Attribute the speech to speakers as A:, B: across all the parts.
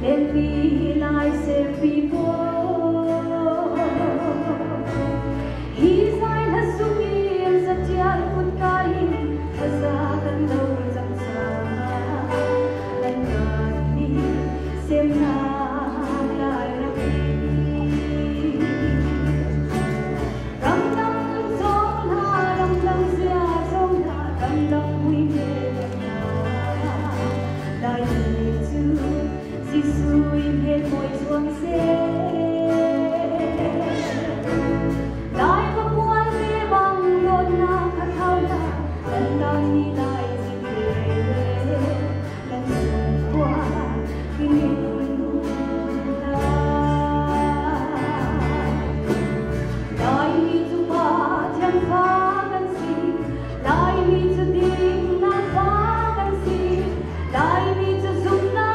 A: Let me lie safe before His eye has to me and Satya put kain Hazakan daw zamsa And God me sem na lalabi Ramdam song na ramdam siya song na ramdam hui Dai tu si sui hết mỗi chuông xe Dai có muốn đi bằng đôi na khát khao na lần đang đi lại dịp về lần xuân qua khi mình ta Dai mi tu ba thiên phá gần si Dai mi tu tim na phá gần si Dai mi tu dung na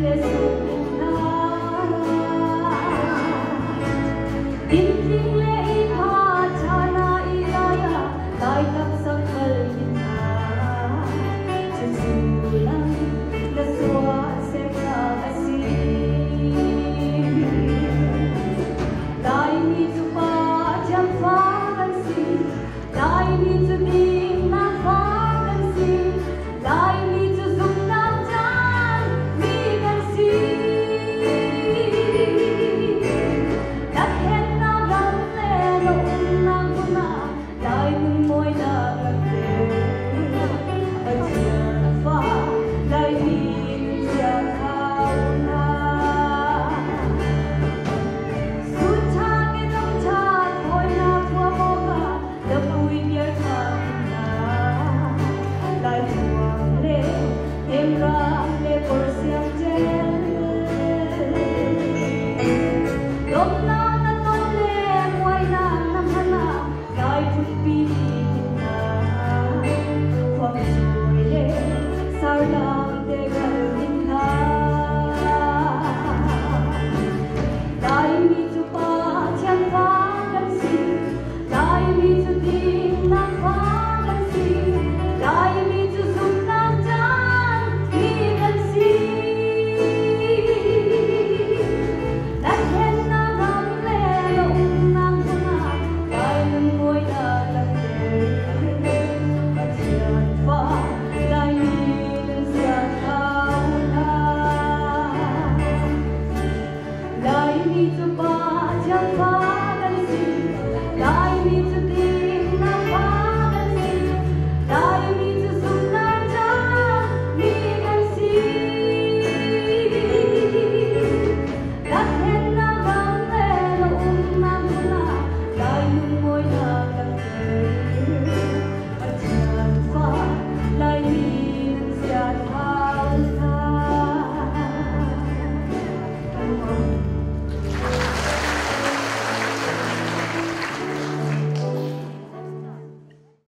A: Let's